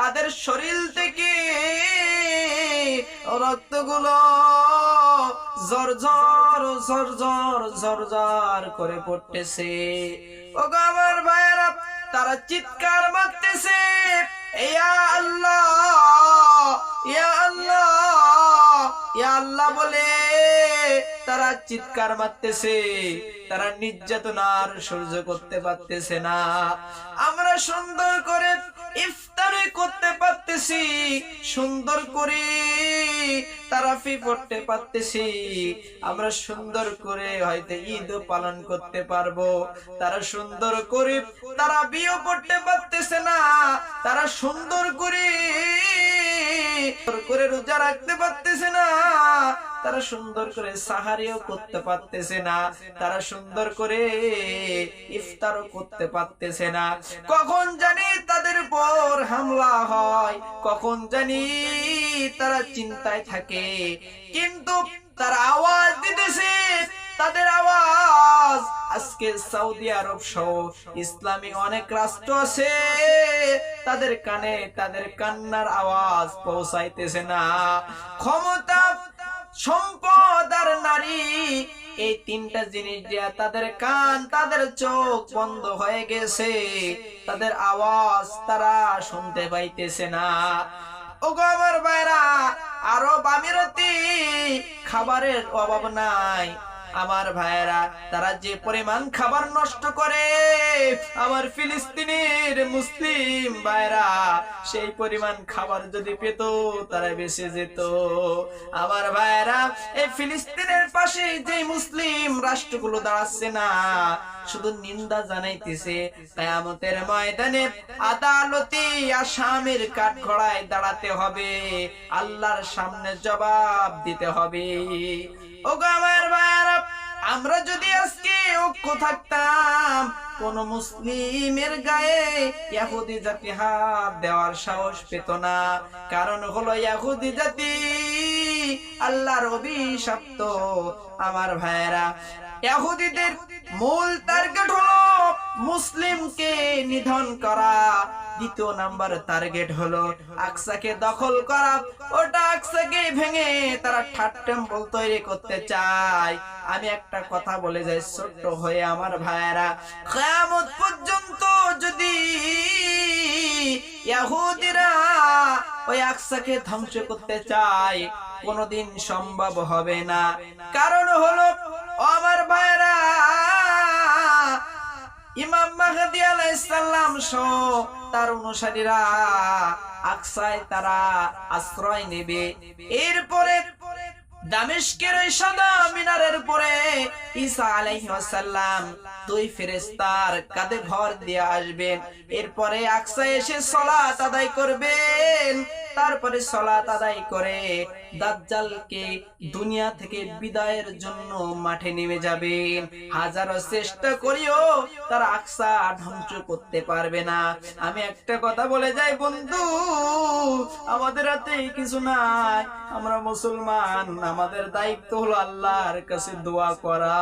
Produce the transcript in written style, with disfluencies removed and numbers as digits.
তাদের শরীর থেকে রক্তগুলো ঝরঝর ঝরঝর ঝরঝর করে পড়তেছে। ওগো আমার ভাইরা, তারা চিৎকার মারতেছে, ইয়া আল্লাহ, ইয়া আল্লাহ, ইয়া আল্লাহ বলে তারা চিৎকার মারতেছে। তারা নির্যাতনার সহ্য করতে পারতেছে না। আমরা সুন্দর করে ইফতারি করতে পারতেছি, সুন্দর করে তারাফি পড়তে পারতেছি, আমরা সুন্দর করে হয়তো ঈদও পালন করতে পারবো। তারা সুন্দর করে তারাবিও পড়তে পারতেছে না, তারা সুন্দর করে রোজা রাখতে পারতেছে না, তারা সুন্দর করে সাহারিও করতে পারতেছে না, তারা সুন্দর করে ইফতারও করতে পারতেছে না। কখন জানি তাদের উপর হামলা হয়, কখন জানি তারা চিন্তায় থাকে, কিন্তু তারা আওয়াজ দিতেছে। তাদের আওয়াজ আজকে সৌদি আরব সহ ইসলামী অনেক রাষ্ট্র আছে, তাদের কানে তাদের কান্নার আওয়াজ পৌঁছাইতেছে না। ক্ষমতা, সম্পদ আর নারী, এই তিনটা জিনিস দিয়া তাদের কান তাদের চোখ বন্ধ হয়ে গেছে, তাদের আওয়াজ তারা শুনতে পাইতেছে না। ওগো আমার ভাইরা, আরব আমিরাতে খাবারের অভাব নাই। আমার ভাইরা, তারা যে পরিমাণ খাবার নষ্ট করে, আমার ফিলিস্তিনের মুসলিম ভাইরা সেই পরিমাণ খাবার যদি পেত তারা বেঁচে যেত। আমার ভাইরা, এই ফিলিস্তিনের পাশে যে মুসলিম রাষ্ট্রগুলো দাঁড়াচ্ছে না, শুধু নিন্দা জানাইতেছে। কিয়ামতের ময়দানে আদালতে আসামির কাঠগড়ায় দাঁড়াতে হবে, আল্লাহর সামনে জবাব দিতে হবে। ওগো আমার ভাইরা, আমরা যদি আজকে ঐক্য থাকতাম, কোন মুসলিমের গায়ে ইহুদি জাতি হাত দেওয়ার সাহস পেত না। কারণ হলো ইহুদি জাতি আল্লাহর অভিশপ্ত। আমার ভাইরা, ইহুদিদের মূল টার্গেট হলো মুসলিমকে নিধন করা, দ্বিতীয় নাম্বার টার্গেট হলো আকসাকে দখল করা। ওটা আকসাকে ভেঙে তারা থার্ড টেম্পল তৈরি করতে চায়। আমি একটা কথা বলে যাই ছোট্ট হয়ে, আমার ভাইরা, কিয়ামত পর্যন্ত যদি ইহুদিরা ওই আকসাকে ধ্বংস করতে চায়, কোনোদিন সম্ভব হবে না। কারণ হলো আমার ভাইরা, ইমাম মাহদী আলাইহিস সালাম সহ তার অনুসারীরা আকসায় তারা আশ্রয় নেবে। এরপরে দামেস্কের ওই সাদা মিনারের উপরে ঈসা আলাইহিস সালাম দুই ফেরেশতার কাঁধে ভর দিয়ে আসবেন। এরপরে আকসায় এসে সালাত আদায় করবেন। তারপরে সালাত আদায় করে দাজ্জালকে দুনিয়া থেকে বিদায়ের জন্য মাঠে নেমে যাবেন। হাজারো চেষ্টা করিও তারা আকসা ধ্বংস করতে পারবে না। আমি একটা কথা বলে যাই বন্ধু, আমাদের হাতে কিছু নাই, আমরা মুসলমান, আমাদের দায়িত্ব হলো আল্লাহর কাছে দোয়া করা।